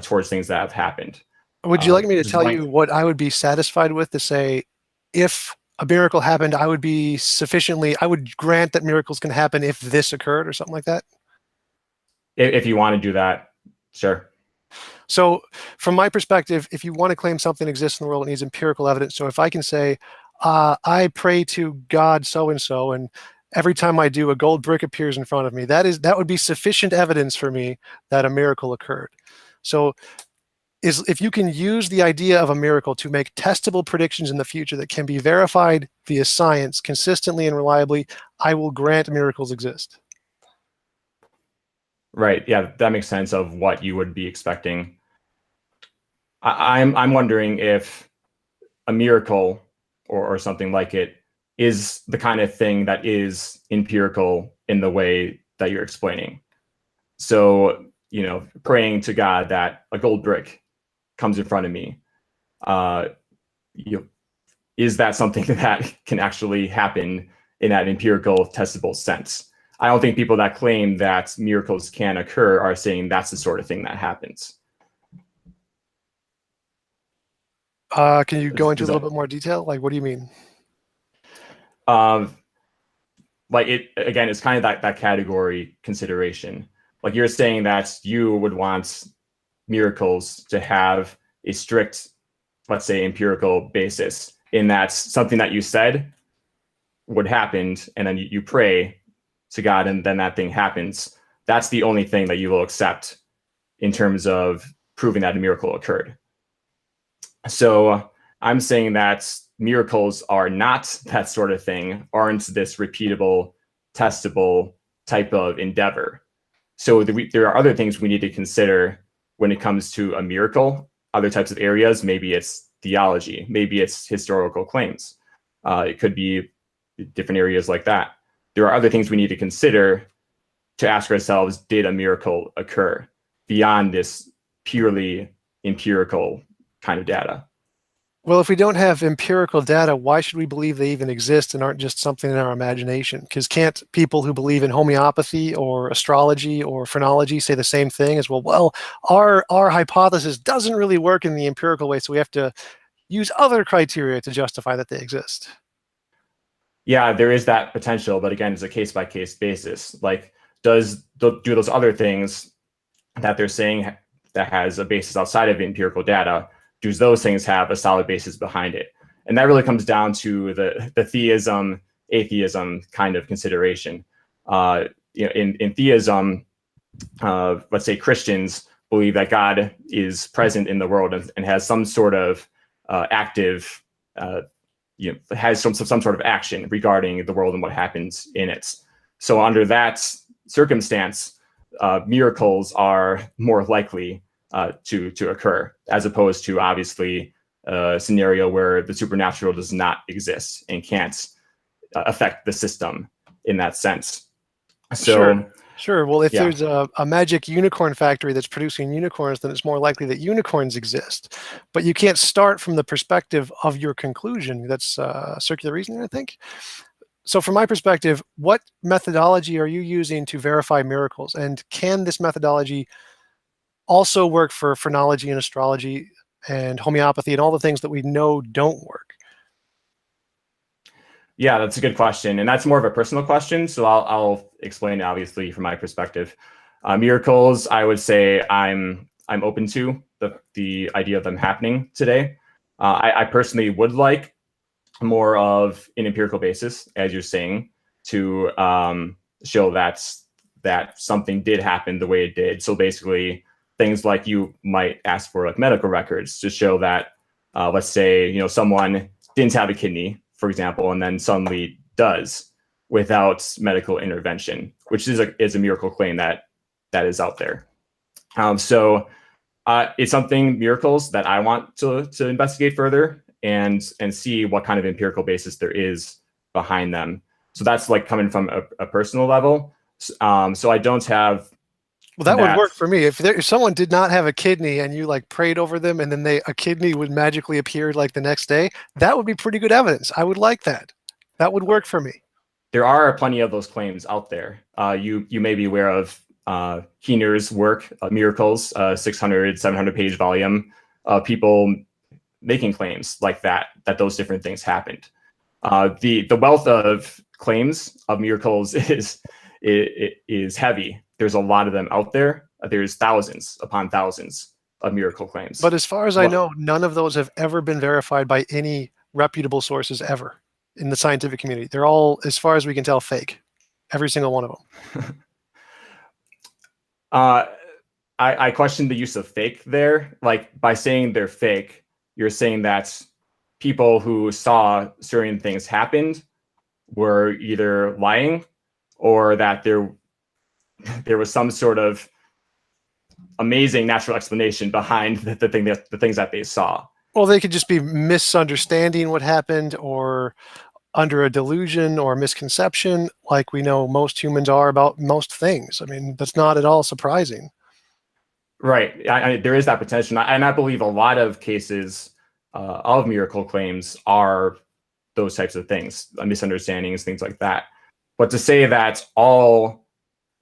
S2: towards things that have happened.
S1: Would you like me to tell you what I would be satisfied with, to say, if a miracle happened, I would grant that miracles can happen if this occurred, or something like that?
S2: If you want to do that, sure.
S1: So from my perspective, if you want to claim something exists in the world, it needs empirical evidence. So if I can say, I pray to God so-and-so, and every time I do, a gold brick appears in front of me, that would be sufficient evidence for me that a miracle occurred. So if you can use the idea of a miracle to make testable predictions in the future that can be verified via science consistently and reliably, I will grant miracles exist.
S2: Right. Yeah, that makes sense of what you would be expecting. I'm wondering if a miracle or something like it is the kind of thing that is empirical in the way that you're explaining. So, praying to God that a gold brick comes in front of me, is that something that can actually happen in that empirical, testable sense? I don't think people that claim that miracles can occur are saying that's the sort of thing that happens.
S1: Can you go into a little bit more detail? Like, what do you mean?
S2: Like again, it's kind of that category consideration. Like you're saying that you would want miracles to have a strict, let's say, empirical basis, in that something that you said would happen, and then you pray to God, and then that thing happens. That's the only thing that you will accept in terms of proving that a miracle occurred. So I'm saying that miracles are not that sort of thing, aren't this repeatable, testable type of endeavor. So there are other things we need to consider when it comes to a miracle, other types of areas. Maybe it's theology, maybe it's historical claims. It could be different areas like that. There are other things we need to consider to ask ourselves, did a miracle occur beyond this purely empirical kind of data.
S1: Well, if we don't have empirical data, why should we believe they even exist and aren't just something in our imagination? Because can't people who believe in homeopathy or astrology or phrenology say the same thing as, well, our hypothesis doesn't really work in the empirical way, so we have to use other criteria to justify that they exist?
S2: Yeah, there is that potential, but again, it's a case-by-case basis. Like, do those other things that they're saying that has a basis outside of empirical data, do those things have a solid basis behind it? And that really comes down to the theism, atheism kind of consideration. In theism, let's say Christians believe that God is present in the world and has some sort of active, has some sort of action regarding the world and what happens in it. So under that circumstance, miracles are more likely to occur, as opposed to obviously a scenario where the supernatural does not exist and can't affect the system in that sense. So,
S1: sure. Well, if
S2: yeah.
S1: there's a magic unicorn factory that's producing unicorns, then it's more likely that unicorns exist. But you can't start from the perspective of your conclusion. That's circular reasoning, I think. So from my perspective, what methodology are you using to verify miracles? And can this methodology also work for phrenology and astrology and homeopathy and all the things that we know don't work?
S2: Yeah, that's a good question. And that's more of a personal question. So I'll explain, obviously, from my perspective. Miracles, I would say I'm open to the idea of them happening today. I personally would like more of an empirical basis, as you're saying, to show that something did happen the way it did. So basically, things like you might ask for, like medical records, to show that, let's say, someone didn't have a kidney, for example, and then suddenly does without medical intervention, which is a miracle claim that is out there. So it's something, miracles, that I want to investigate further and see what kind of empirical basis there is behind them. So that's like coming from a personal level. So I don't have.
S1: Well, that would work for me. If someone did not have a kidney and you like prayed over them and then a kidney would magically appear like the next day, that would be pretty good evidence. I would like that. That would work for me.
S2: There are plenty of those claims out there. You may be aware of Keener's work, Miracles, 600, 700-page volume of people making claims like that those different things happened. The wealth of claims of miracles is heavy. There's a lot of them out there. There's thousands upon thousands of miracle claims.
S1: But as far as I know, none of those have ever been verified by any reputable sources ever in the scientific community. They're all, as far as we can tell, fake. Every single one of them.
S2: I question the use of fake there. Like, by saying they're fake, you're saying that people who saw certain things happened were either lying or that there was some sort of amazing natural explanation behind the things that they saw.
S1: Well, they could just be misunderstanding what happened or under a delusion or misconception, like we know most humans are about most things. I mean, that's not at all surprising.
S2: Right. There is that potential. And I believe a lot of cases of miracle claims are those types of things, misunderstandings, things like that. But to say that all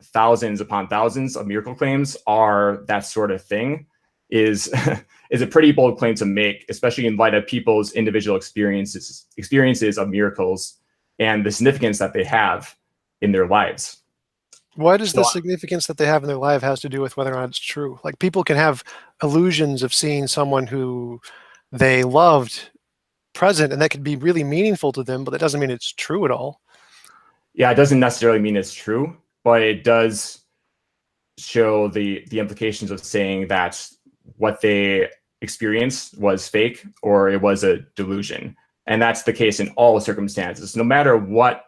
S2: thousands upon thousands of miracle claims are that sort of thing is a pretty bold claim to make, especially in light of people's individual experiences of miracles and the significance that they have in their lives.
S1: Why does the significance that they have in their life has to do with whether or not it's true? Like, people can have illusions of seeing someone who they loved present, and that could be really meaningful to them, but that doesn't mean it's true at all.
S2: Yeah, it doesn't necessarily mean it's true, but it does show the implications of saying that what they experienced was fake or it was a delusion. And that's the case in all circumstances. No matter what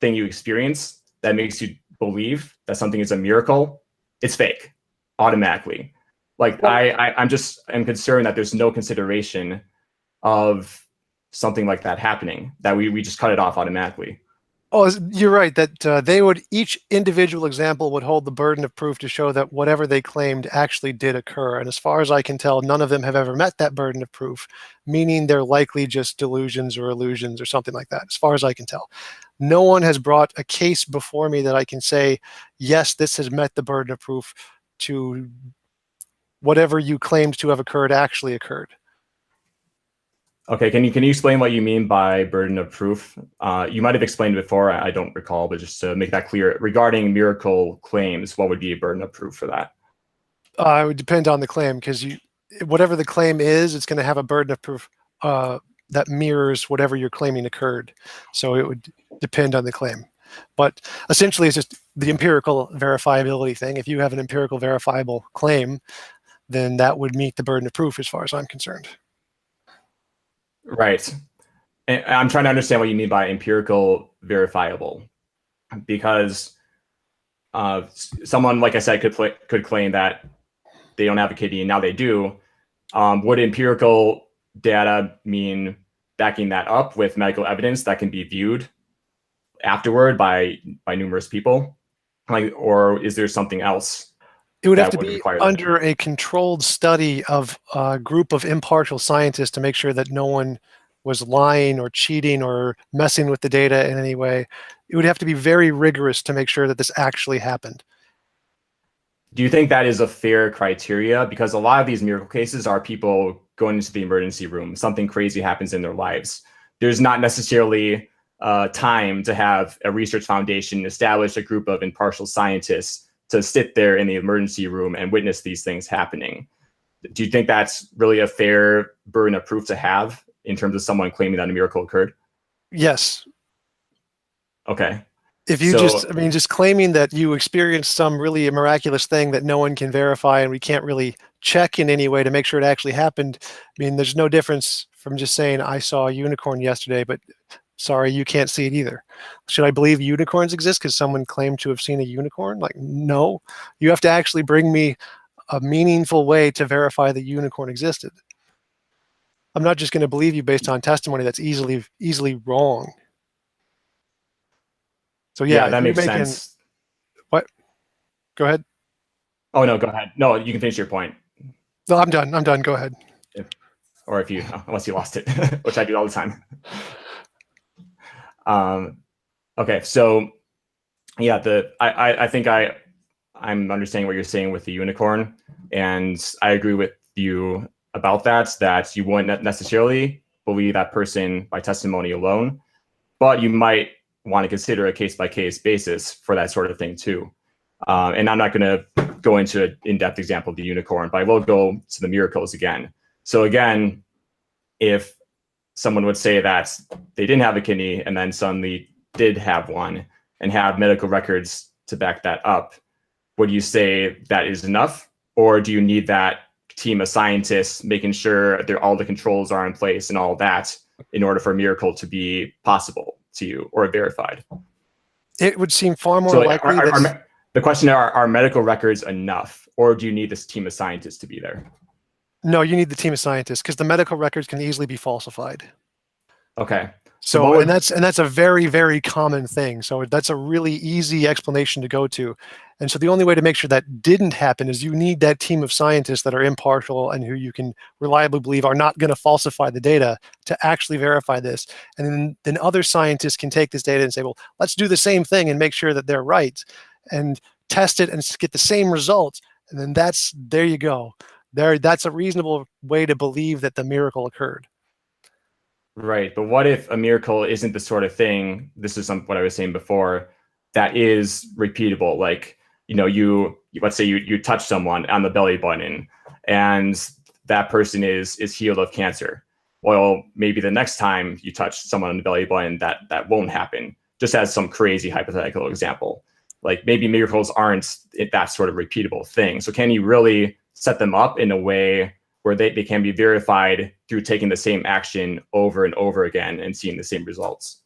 S2: thing you experience that makes you believe that something is a miracle, it's fake automatically. Like, I'm concerned that there's no consideration of something like that happening, that we just cut it off automatically.
S1: Oh, you're right that each individual example would hold the burden of proof to show that whatever they claimed actually did occur. And as far as I can tell, none of them have ever met that burden of proof, meaning they're likely just delusions or illusions or something like that, as far as I can tell. No one has brought a case before me that I can say, yes, this has met the burden of proof to whatever you claimed to have occurred actually occurred.
S2: Okay, can you explain what you mean by burden of proof? You might have explained it before, I don't recall, but just to make that clear, regarding miracle claims, what would be a burden of proof for that?
S1: It would depend on the claim, because whatever the claim is, it's going to have a burden of proof that mirrors whatever you're claiming occurred. So it would depend on the claim. But essentially, it's just the empirical verifiability thing. If you have an empirical verifiable claim, then that would meet the burden of proof as far as I'm concerned.
S2: Right. And I'm trying to understand what you mean by empirical verifiable, because someone, like I said, could claim that they don't have a kidney and now they do. Would empirical data mean backing that up with medical evidence that can be viewed afterward by numerous people? Or is there something else?
S1: It would have to be under a controlled study of a group of impartial scientists to make sure that no one was lying or cheating or messing with the data in any way. It would have to be very rigorous to make sure that this actually happened.
S2: Do you think that is a fair criteria? Because a lot of these miracle cases are people going into the emergency room, something crazy happens in their lives. There's not necessarily time to have a research foundation establish a group of impartial scientists to sit there in the emergency room and witness these things happening. Do you think that's really a fair burden of proof to have in terms of someone claiming that a miracle occurred?
S1: Yes.
S2: Okay.
S1: If you just claiming that you experienced some really miraculous thing that no one can verify and we can't really check in any way to make sure it actually happened, I mean, there's no difference from just saying, I saw a unicorn yesterday, but sorry, you can't see it either. Should I believe unicorns exist because someone claimed to have seen a unicorn? Like, no. You have to actually bring me a meaningful way to verify the unicorn existed. I'm not just going to believe you based on testimony that's easily wrong. So yeah,
S2: that makes sense.
S1: What? Go ahead.
S2: Oh no, go ahead. No, you can finish your point.
S1: No, I'm done. I'm done. Go ahead.
S2: Or if you, unless you lost it, which I do all the time. Okay, so yeah, I think I'm understanding what you're saying with the unicorn, and I agree with you about that you wouldn't necessarily believe that person by testimony alone, but you might want to consider a case-by-case basis for that sort of thing too. And I'm not going to go into an in-depth example of the unicorn, but I will go to the miracles again. So again, if someone would say that they didn't have a kidney and then suddenly did have one and have medical records to back that up, would you say that is enough? Or do you need that team of scientists making sure that all the controls are in place and all that in order for a miracle to be possible to you or verified?
S1: It would seem far more likely that...
S2: The question, are medical records enough, or do you need this team of scientists to be there?
S1: No, you need the team of scientists because the medical records can easily be falsified.
S2: Okay.
S1: So and that's a very, very common thing. So that's a really easy explanation to go to. And so the only way to make sure that didn't happen is you need that team of scientists that are impartial and who you can reliably believe are not going to falsify the data to actually verify this. And then other scientists can take this data and say, well, let's do the same thing and make sure that they're right and test it and get the same results. And then there you go. That's a reasonable way to believe that the miracle occurred.
S2: Right. But what if a miracle isn't the sort of thing, this is what I was saying before, that is repeatable? Like, let's say you touch someone on the belly button and that person is healed of cancer. Well, maybe the next time you touch someone on the belly button, that won't happen. Just as some crazy hypothetical example. Like maybe miracles aren't that sort of repeatable thing. So can you really set them up in a way where they can be verified through taking the same action over and over again and seeing the same results?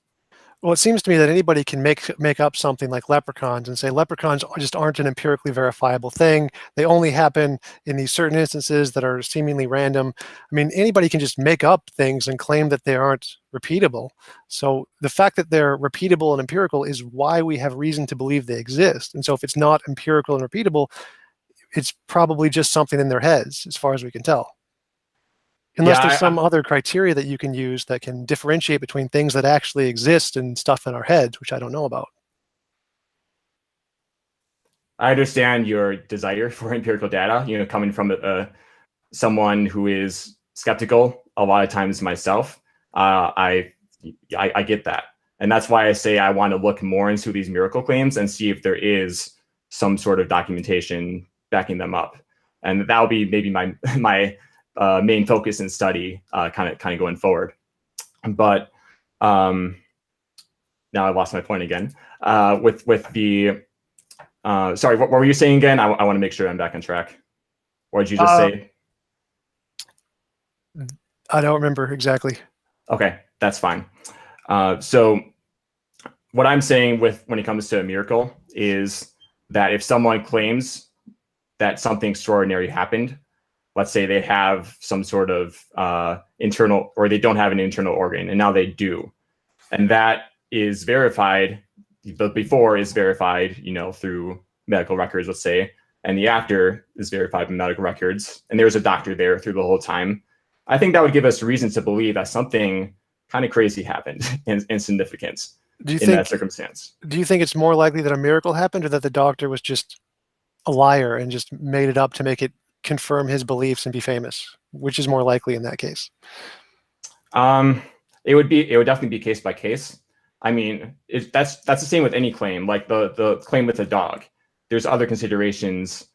S1: Well, it seems to me that anybody can make up something like leprechauns and say leprechauns just aren't an empirically verifiable thing. They only happen in these certain instances that are seemingly random. I mean, anybody can just make up things and claim that they aren't repeatable. So the fact that they're repeatable and empirical is why we have reason to believe they exist. And so if it's not empirical and repeatable, it's probably just something in their heads, as far as we can tell. Unless
S2: Yeah,
S1: there's some other criteria that you can use that can differentiate between things that actually exist and stuff in our heads, which I don't know about.
S2: I understand your desire for empirical data, coming from someone who is skeptical a lot of times myself. I get that. And that's why I say I want to look more into these miracle claims and see if there is some sort of documentation backing them up. And that'll be maybe my main focus and study kind of going forward. But now I lost my point again. With the sorry, what were you saying again? I want to make sure I'm back on track. What did you just say?
S1: I don't remember exactly.
S2: Okay, that's fine. So what I'm saying when it comes to a miracle is that if someone claims that something extraordinary happened, let's say they have some sort of internal, or they don't have an internal organ, and now they do, and that is verified. The before is verified, through medical records, let's say, and the after is verified in medical records, and there's a doctor there through the whole time. I think that would give us reason to believe that something kind of crazy happened in significance in that circumstance.
S1: Do you think it's more likely that a miracle happened, or that the doctor was just a liar and just made it up to make it confirm his beliefs and be famous? Which is more likely in that case?
S2: It would definitely be case by case. I mean, that's the same with any claim, like the claim with the dog. There's other considerations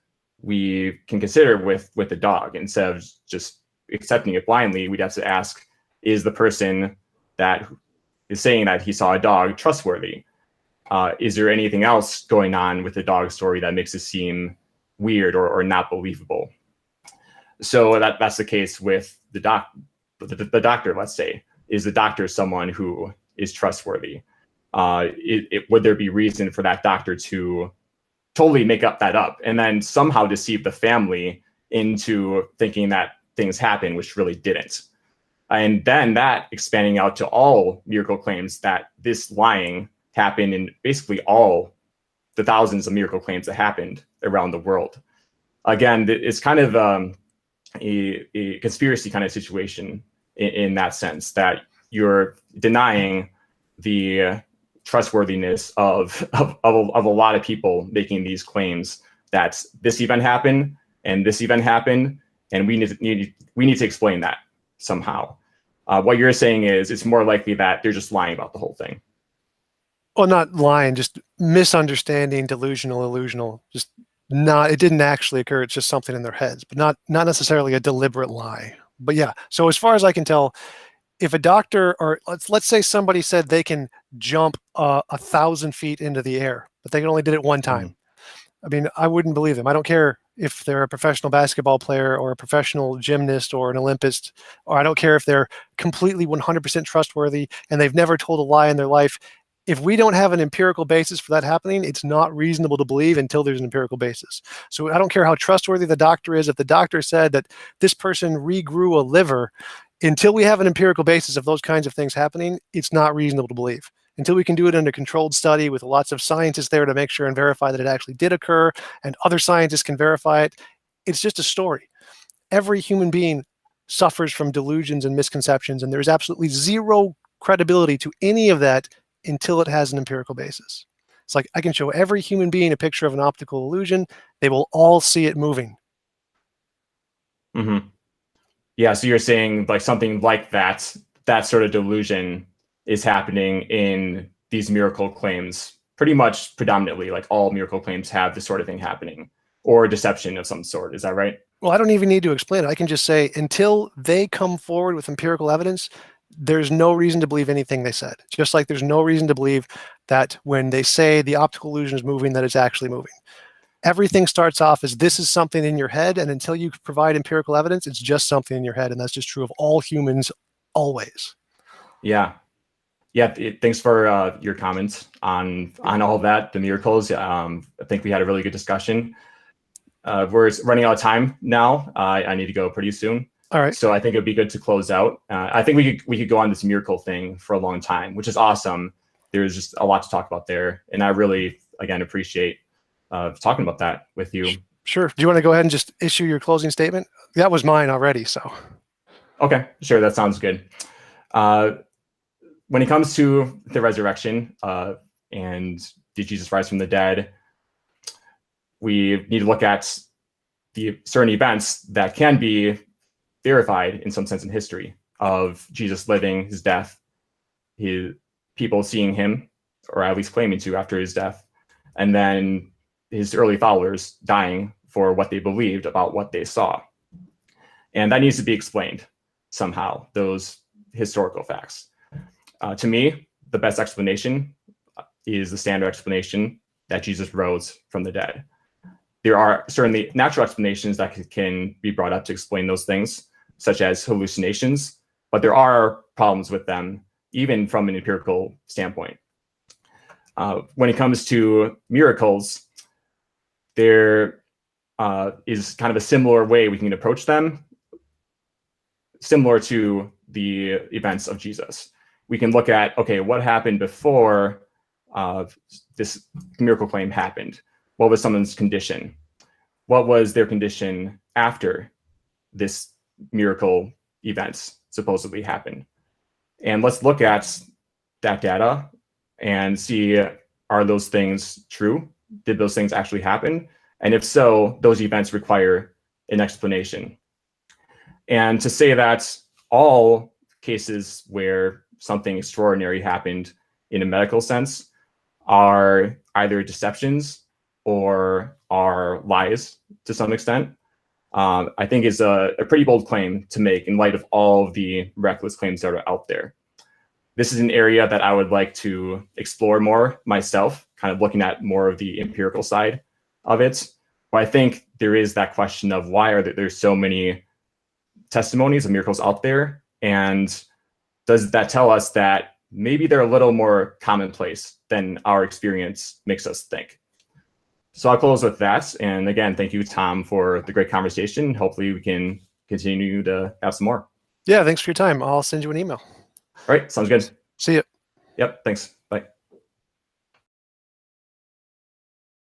S2: we can consider with the dog. Instead of just accepting it blindly, we'd have to ask, is the person that is saying that he saw a dog trustworthy? Is there anything else going on with the dog story that makes it seem weird or not believable? So that's the case with the doctor, let's say. Is the doctor someone who is trustworthy? Would there be reason for that doctor to totally make that up and then somehow deceive the family into thinking that things happen, which really didn't? And then that expanding out to all miracle claims, that this lying happened in basically all the thousands of miracle claims that happened around the world. Again, it's kind of a conspiracy kind of situation in that sense, that you're denying the trustworthiness of a lot of people making these claims that this event happened and this event happened, and we need to explain that somehow. What you're saying is it's more likely that they're just lying about the whole thing.
S1: Well, not lying, just misunderstanding, delusional, illusional. Just not. It didn't actually occur. It's just something in their heads, but not necessarily a deliberate lie. But yeah. So as far as I can tell, if a doctor, or let's say somebody said they can jump 1,000 feet into the air, but they only did it one time. Mm-hmm. I mean, I wouldn't believe them. I don't care if they're a professional basketball player or a professional gymnast or an Olympist, or I don't care if they're completely 100% trustworthy and they've never told a lie in their life. If we don't have an empirical basis for that happening, it's not reasonable to believe until there's an empirical basis. So I don't care how trustworthy the doctor is. If the doctor said that this person regrew a liver, until we have an empirical basis of those kinds of things happening, it's not reasonable to believe. Until we can do it in a controlled study with lots of scientists there to make sure and verify that it actually did occur, and other scientists can verify it, it's just a story. Every human being suffers from delusions and misconceptions, and there's absolutely zero credibility to any of that until it has an empirical basis. It's like I can show every human being a picture of an optical illusion. They will all see it moving.
S2: Mm-hmm. Yeah, so you're saying like something like that sort of delusion is happening in these miracle claims pretty much predominantly. Like all miracle claims have this sort of thing happening, or deception of some sort. Is that right?
S1: Well, I don't even need to explain it. I can just say until they come forward with empirical evidence, there's no reason to believe anything they said. Just like there's no reason to believe that when they say the optical illusion is moving, that it's actually moving. Everything starts off as this is something in your head, and until you provide empirical evidence, it's just something in your head, and that's just true of all humans always.
S2: Yeah. Yeah, thanks for your comments on all of that, the miracles. I think we had a really good discussion. We're running out of time now. I need to go pretty soon.
S1: All right.
S2: So I think it'd be good to close out. I think we could go on this miracle thing for a long time, which is awesome. There's just a lot to talk about there, and I really, again, appreciate talking about that with you.
S1: Sure. Do you want to go ahead and just issue your closing statement? That was mine already, so.
S2: Okay, sure. That sounds good. When it comes to the resurrection and did Jesus rise from the dead, we need to look at the certain events that can be verified in some sense in history of Jesus living, his death, his people seeing him, or at least claiming to after his death, and then his early followers dying for what they believed about what they saw. And that needs to be explained somehow, those historical facts. To me, the best explanation is the standard explanation that Jesus rose from the dead. There are certainly natural explanations that can be brought up to explain those things, such as hallucinations, but there are problems with them, even from an empirical standpoint. When it comes to miracles, there is kind of a similar way we can approach them, similar to the events of Jesus. We can look at, okay, what happened before this miracle claim happened? What was someone's condition? What was their condition after this miracle events supposedly happened? And let's look at that data and see, are those things true? Did those things actually happen? And if so, those events require an explanation. And to say that all cases where something extraordinary happened in a medical sense are either deceptions or are lies to some extent, I think is a pretty bold claim to make in light of all of the reckless claims that are out there. This is an area that I would like to explore more myself, kind of looking at more of the empirical side of it. But I think there is that question of why are there so many testimonies of miracles out there? And does that tell us that maybe they're a little more commonplace than our experience makes us think? So I'll close with that. And again, thank you, Tom, for the great conversation. Hopefully we can continue to have some more.
S1: Yeah, thanks for your time. I'll send you an email.
S2: All right, sounds good.
S1: See you.
S2: Yep, thanks. Bye.